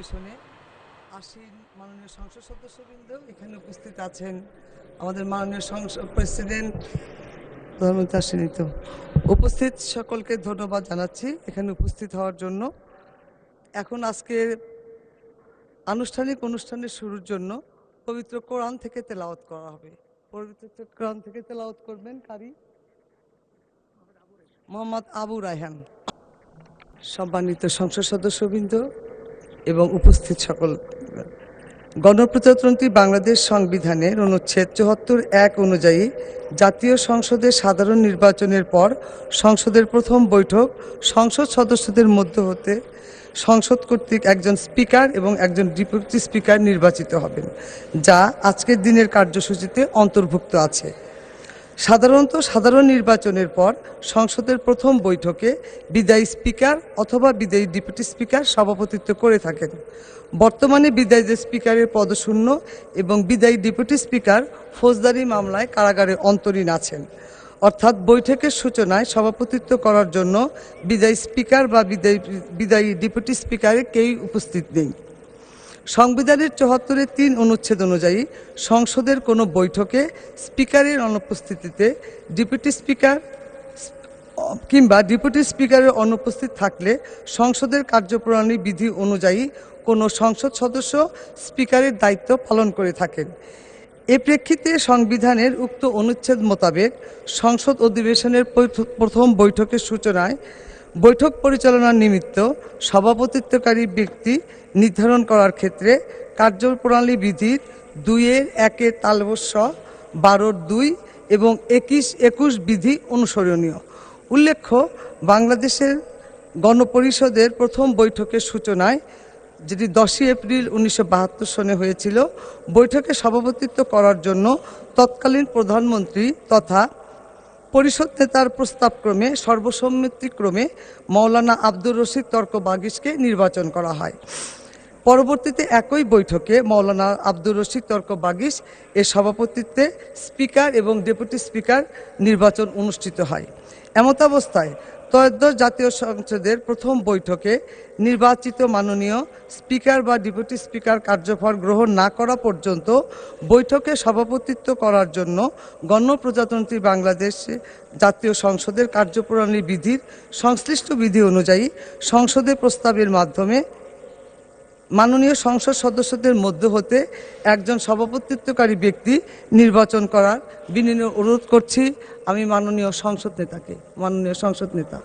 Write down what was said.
অধিবেশনে আসীন মাননীয় সংসদ সদস্যবৃন্দ, এখানে উপস্থিত আছেন আমাদের মাননীয় সংসদ প্রেসিডেন্ট, প্রধানমন্ত্রী আসেনি তো, উপস্থিত সকলকে ধন্যবাদ জানাচ্ছি এখানে উপস্থিত হওয়ার জন্য। এখন আজকের আনুষ্ঠানিক অনুষ্ঠানের শুরুর জন্য পবিত্র কোরআন থেকে তেলাওয়াত করা হবে। পবিত্র কোরআন থেকে তেলাওয়াত করবেন কারি মোহাম্মদ আবু রায়হান। সম্মানিত সংসদ সদস্যবৃন্দ এবং উপস্থিত সকল, গণপ্রজাতন্ত্রী বাংলাদেশ সংবিধানের অনুচ্ছেদ ৭৪(১) অনুযায়ী জাতীয় সংসদের সাধারণ নির্বাচনের পর সংসদের প্রথম বৈঠক সংসদ সদস্যদের মধ্য হতে সংসদ কর্তৃক একজন স্পিকার এবং একজন ডেপুটি স্পিকার নির্বাচিত হবেন, যা আজকের দিনের কার্যসূচিতে অন্তর্ভুক্ত আছে। সাধারণত সাধারণ নির্বাচনের পর সংসদের প্রথম বৈঠকে বিদায়ী স্পিকার অথবা বিদায়ী ডেপুটি স্পিকার সভাপতিত্ব করে থাকেন। বর্তমানে বিদায়ী স্পিকারের পদশূন্য এবং বিদায়ী ডেপুটি স্পিকার ফৌজদারি মামলায় কারাগারে অন্তরীণ আছেন, অর্থাৎ বৈঠকের সূচনায় সভাপতিত্ব করার জন্য বিদায়ী স্পিকার বা বিদায়ী ডেপুটি স্পিকারের কেউই উপস্থিত নেই। সংবিধানের ৭৪(৩) অনুচ্ছেদ অনুযায়ী সংসদের কোনো বৈঠকে স্পিকারের অনুপস্থিতিতে ডেপুটি স্পিকার কিংবা ডেপুটি স্পিকারের অনুপস্থিত থাকলে সংসদের কার্যপ্রণালী বিধি অনুযায়ী কোনো সংসদ সদস্য স্পিকারের দায়িত্ব পালন করে থাকেন। এ প্রেক্ষিতে সংবিধানের উক্ত অনুচ্ছেদ মোতাবেক সংসদ অধিবেশনের প্রথম বৈঠকের সূচনায় বৈঠক পরিচালনার নিমিত্ত সভাপতিত্বকারী ব্যক্তি নির্ধারণ করার ক্ষেত্রে কার্যপ্রণালী বিধির ২-১ তালবস্য ১২(২) এবং ২১ বিধি অনুসরণীয়। উল্লেখ্য, বাংলাদেশের গণপরিষদের প্রথম বৈঠকের সূচনায়, যেটি ১০ এপ্রিল ১৯৭২ সনে হয়েছিল, বৈঠকে সভাপতিত্ব করার জন্য তৎকালীন প্রধানমন্ত্রী তথা পরিষদ নেতার প্রস্তাবক্রমে সর্বসম্মতিক্রমে মৌলানা আব্দুর রশিদ তর্ক বাগিশকে নির্বাচন করা হয়। পরবর্তীতে একই বৈঠকে মৌলানা আব্দুর রশিদ তর্ক বাগিশ এর সভাপতিত্বে স্পিকার এবং ডেপুটি স্পিকার নির্বাচন অনুষ্ঠিত হয়। এমতাবস্থায় ত্রয়োদশ জাতীয় সংসদের প্রথম বৈঠকে নির্বাচিত মাননীয় স্পিকার বা ডেপুটি স্পিকার কার্যভার গ্রহণ না করা পর্যন্ত বৈঠকে সভাপতিত্ব করার জন্য গণপ্রজাতন্ত্রী বাংলাদেশ জাতীয় সংসদের কার্যপ্রণালী বিধির সংশ্লিষ্ট বিধি অনুযায়ী সংসদে প্রস্তাবের মাধ্যমে মাননীয় সংসদ সদস্যদের মধ্য হতে একজন সভাপতিত্বকারী ব্যক্তি নির্বাচন করার বিনীত অনুরোধ করছি আমি মাননীয় সংসদ নেতা।